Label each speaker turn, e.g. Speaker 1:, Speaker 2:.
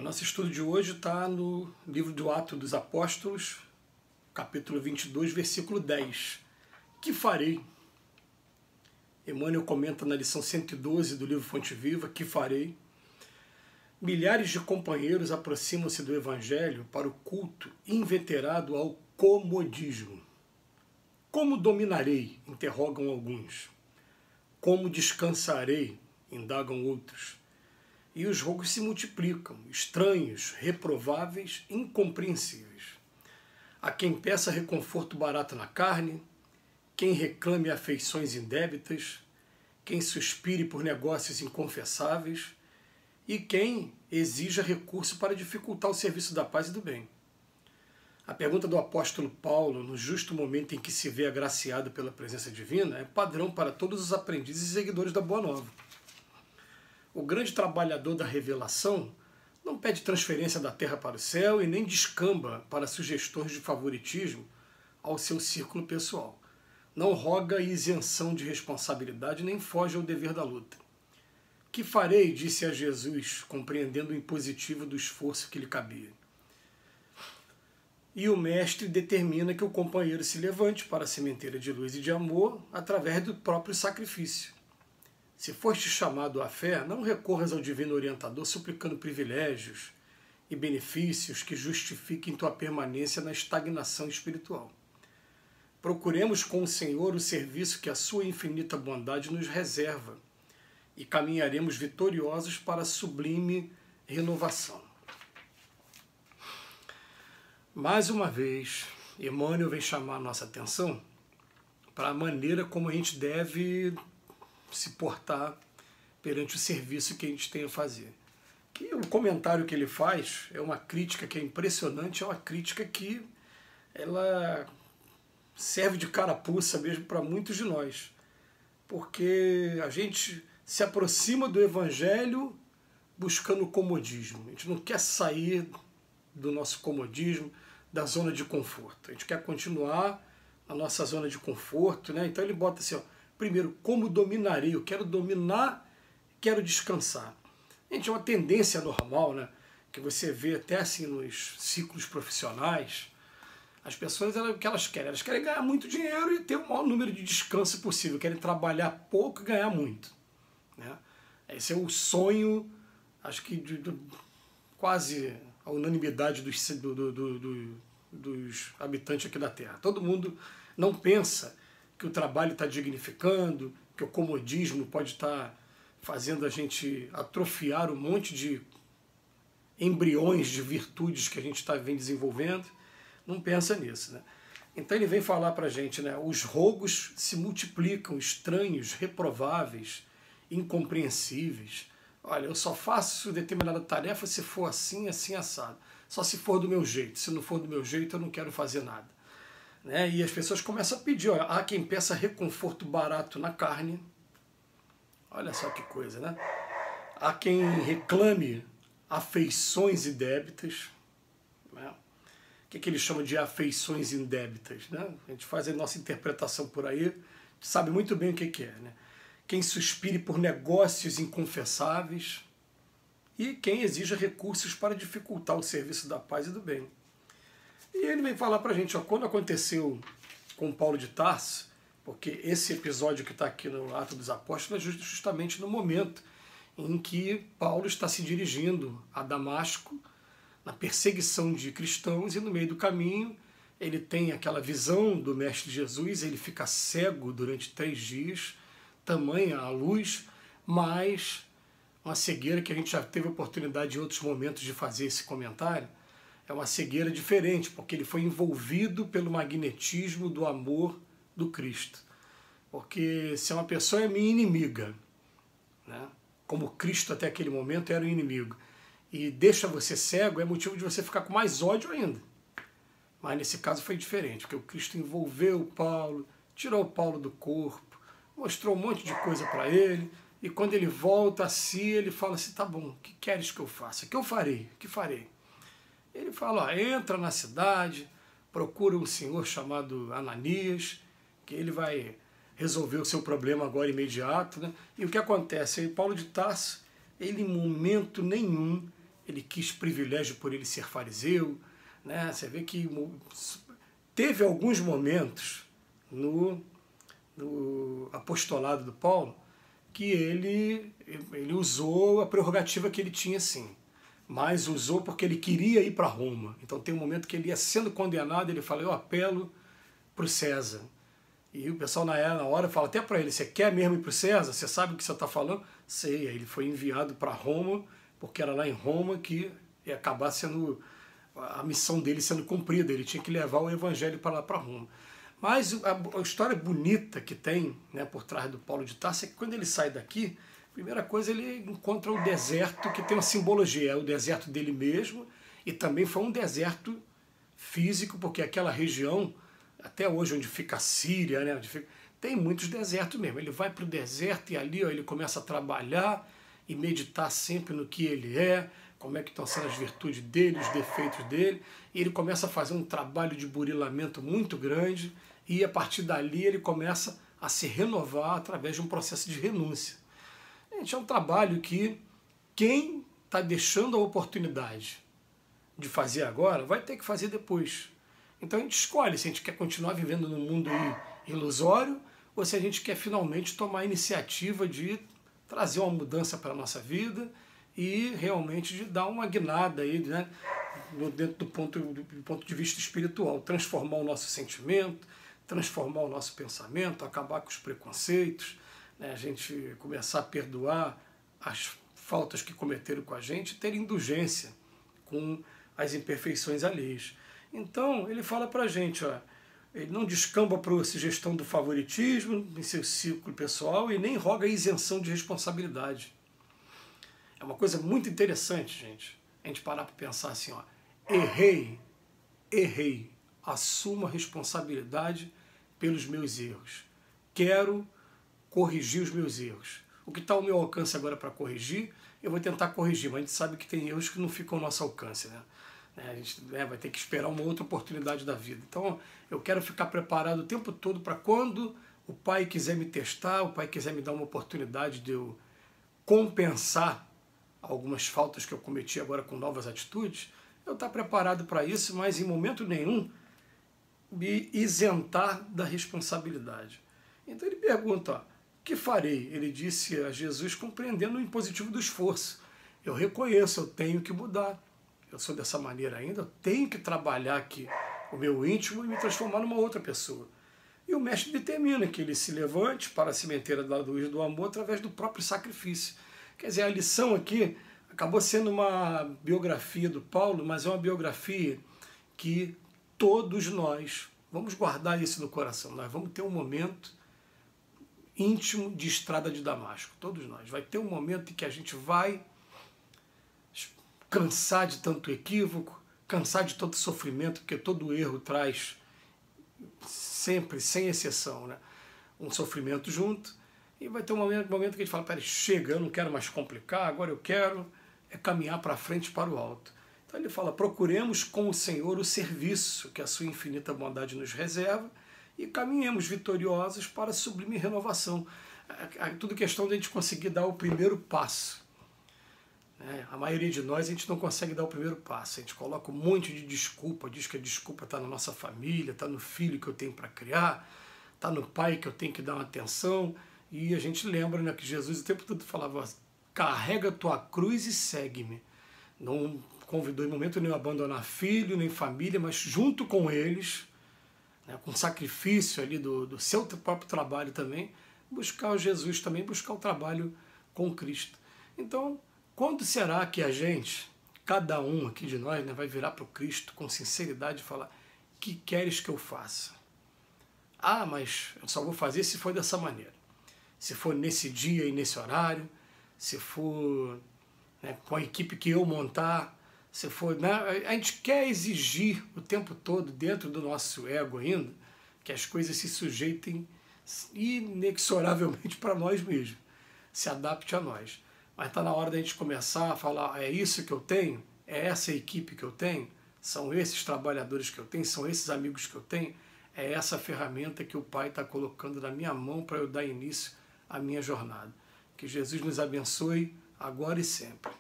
Speaker 1: Nosso estudo de hoje está no livro do Atos dos Apóstolos, capítulo 22, versículo 10. Que farei? Emmanuel comenta na lição 112 do livro Fonte Viva, que farei? Milhares de companheiros aproximam-se do Evangelho para o culto inveterado ao comodismo. Como dominarei? Interrogam alguns. Como descansarei? Indagam outros. E os rogos se multiplicam, estranhos, reprováveis, incompreensíveis. Há quem peça reconforto barato na carne, quem reclame afeições indébitas, quem suspire por negócios inconfessáveis e quem exija recurso para dificultar o serviço da paz e do bem. A pergunta do apóstolo Paulo, no justo momento em que se vê agraciado pela presença divina, é padrão para todos os aprendizes e seguidores da Boa Nova. O grande trabalhador da revelação não pede transferência da terra para o céu e nem descamba para sugestões de favoritismo ao seu círculo pessoal. Não roga isenção de responsabilidade nem foge ao dever da luta. Que farei, disse a Jesus, compreendendo o impositivo do esforço que lhe cabia. E o mestre determina que o companheiro se levante para a sementeira de luz e de amor através do próprio sacrifício. Se foste chamado à fé, não recorras ao divino orientador suplicando privilégios e benefícios que justifiquem tua permanência na estagnação espiritual. Procuremos com o Senhor o serviço que a sua infinita bondade nos reserva e caminharemos vitoriosos para a sublime renovação. Mais uma vez, Emmanuel vem chamar a nossa atenção para a maneira como a gente deve se portar perante o serviço que a gente tem a fazer. Que o comentário que ele faz é uma crítica que é impressionante, é uma crítica que ela serve de carapuça mesmo para muitos de nós, porque a gente se aproxima do Evangelho buscando o comodismo. A gente não quer sair do nosso comodismo, da zona de conforto. A gente quer continuar na nossa zona de conforto, né? Então ele bota assim, ó, primeiro, como dominarei? Eu quero dominar, quero descansar. Gente, é uma tendência normal, né? Que você vê até assim nos ciclos profissionais. As pessoas, o que elas querem? Elas querem ganhar muito dinheiro e ter o maior número de descanso possível. Querem trabalhar pouco e ganhar muito, né? Esse é o sonho, acho que de quase a unanimidade dos habitantes aqui da Terra. Todo mundo não pensa que o trabalho está dignificando, que o comodismo pode estar fazendo a gente atrofiar um monte de embriões de virtudes que a gente vem desenvolvendo. Não pensa nisso, né? Então ele vem falar para a gente, né? Os rogos se multiplicam, estranhos, reprováveis, incompreensíveis. Olha, eu só faço determinada tarefa se for assim, assim, assado. Só se for do meu jeito. Se não for do meu jeito, eu não quero fazer nada. Né? E as pessoas começam a pedir, olha, há quem peça reconforto barato na carne. Olha só que coisa, né? Há quem reclame afeições indébitas. Né? O que ele chama de afeições indébitas? Né? A gente faz a nossa interpretação por aí, a gente sabe muito bem o que é. Né? Quem suspire por negócios inconfessáveis e quem exija recursos para dificultar o serviço da paz e do bem. E ele vem falar para a gente, ó, quando aconteceu com Paulo de Tarso, porque esse episódio que está aqui no Atos dos Apóstolos é justamente no momento em que Paulo está se dirigindo a Damasco, na perseguição de cristãos, e no meio do caminho ele tem aquela visão do Mestre Jesus, ele fica cego durante 3 dias, tamanha a luz, mas uma cegueira que a gente já teve oportunidade em outros momentos de fazer esse comentário, é uma cegueira diferente, porque ele foi envolvido pelo magnetismo do amor do Cristo. Porque se uma pessoa é minha inimiga, né, como Cristo até aquele momento era o inimigo, e deixa você cego, é motivo de você ficar com mais ódio ainda. Mas nesse caso foi diferente, porque o Cristo envolveu Paulo, tirou Paulo do corpo, mostrou um monte de coisa para ele, e quando ele volta a si, ele fala assim, tá bom, o que queres que eu faça? O que eu farei? O que farei? Ele fala, ó, entra na cidade, procura um senhor chamado Ananias, que ele vai resolver o seu problema agora imediato. Né? E o que acontece? Paulo de Tarso, ele em momento nenhum ele quis privilégio por ele ser fariseu, né? Você vê que teve alguns momentos no apostolado do Paulo que ele usou a prerrogativa que ele tinha, sim, mas usou porque ele queria ir para Roma. Então tem um momento que ele ia sendo condenado, ele fala, eu apelo para o César. E o pessoal na hora fala até para ele, você quer mesmo ir para o César? Você sabe o que você está falando? Sei, aí ele foi enviado para Roma, porque era lá em Roma que ia acabar sendo a missão dele sendo cumprida, ele tinha que levar o evangelho para lá, para Roma. Mas a história bonita que tem, né, por trás do Paulo de Tarso é que quando ele sai daqui, a primeira coisa ele encontra o deserto, que tem uma simbologia, é o deserto dele mesmo, e também foi um deserto físico, porque aquela região, até hoje onde fica a Síria, né, tem muitos desertos mesmo. Ele vai para o deserto e ali ó, ele começa a trabalhar e meditar sempre no que ele é, como é que estão sendo as virtudes dele, os defeitos dele, e ele começa a fazer um trabalho de burilamento muito grande, e a partir dali ele começa a se renovar através de um processo de renúncia. Gente, é um trabalho que quem está deixando a oportunidade de fazer agora vai ter que fazer depois. Então a gente escolhe se a gente quer continuar vivendo num mundo ilusório ou se a gente quer finalmente tomar a iniciativa de trazer uma mudança para a nossa vida e realmente de dar uma guinada aí, né, dentro do ponto de vista espiritual, transformar o nosso sentimento, transformar o nosso pensamento, acabar com os preconceitos, né, a gente começar a perdoar as faltas que cometeram com a gente, ter indulgência com as imperfeições alheias. Então, ele fala para a gente, ó, ele não descamba para a sugestão do favoritismo em seu círculo pessoal e nem roga a isenção de responsabilidade. É uma coisa muito interessante, gente, a gente parar para pensar assim, ó, errei, assumo a responsabilidade pelos meus erros. Quero corrigir os meus erros. O que está ao meu alcance agora para corrigir, eu vou tentar corrigir, mas a gente sabe que tem erros que não ficam ao nosso alcance, né? A gente vai ter que esperar uma outra oportunidade da vida. Então, eu quero ficar preparado o tempo todo para quando o Pai quiser me testar, o Pai quiser me dar uma oportunidade de eu compensar algumas faltas que eu cometi agora com novas atitudes, eu estar preparado para isso, mas em momento nenhum me isentar da responsabilidade. Então ele pergunta, ó, que farei? Ele disse a Jesus compreendendo o impositivo do esforço. Eu reconheço, eu tenho que mudar. Eu sou dessa maneira ainda, eu tenho que trabalhar aqui o meu íntimo e me transformar numa outra pessoa. E o mestre determina que ele se levante para a sementeira da luz do amor através do próprio sacrifício. Quer dizer, a lição aqui acabou sendo uma biografia do Paulo, mas é uma biografia que todos nós vamos guardar isso no coração. Nós vamos ter um momento íntimo de estrada de Damasco, todos nós. Vai ter um momento em que a gente vai cansar de tanto equívoco, cansar de tanto sofrimento, porque todo erro traz sempre, sem exceção, né, um sofrimento junto. E vai ter um momento que a gente fala, peraí, chega, eu não quero mais complicar, agora eu quero caminhar para frente, para o alto. Então ele fala, procuremos com o Senhor o serviço que a sua infinita bondade nos reserva e caminhemos vitoriosos para a sublime renovação. É tudo questão de a gente conseguir dar o primeiro passo. A maioria de nós, a gente não consegue dar o primeiro passo. A gente coloca um monte de desculpa, diz que a desculpa está na nossa família, está no filho que eu tenho para criar, está no pai que eu tenho que dar uma atenção. E a gente lembra, né, que Jesus o tempo todo falava, carrega a tua cruz e segue-me. Não convidou em momento nenhum a abandonar filho, nem família, mas junto com eles, né, com sacrifício ali do seu próprio trabalho também, buscar o Jesus também, buscar o trabalho com Cristo. Então, quando será que a gente, cada um aqui de nós, né, vai virar para o Cristo com sinceridade e falar, que queres que eu faça? Ah, mas eu só vou fazer se for dessa maneira. Se for nesse dia e nesse horário, se for, né, com a equipe que eu montar, se for, né, a gente quer exigir o tempo todo, dentro do nosso ego ainda, que as coisas se sujeitem inexoravelmente para nós mesmos, se adapte a nós. Mas está na hora da gente começar a falar, é isso que eu tenho, é essa equipe que eu tenho, são esses trabalhadores que eu tenho, são esses amigos que eu tenho, é essa ferramenta que o Pai está colocando na minha mão para eu dar início à minha jornada. Que Jesus nos abençoe agora e sempre.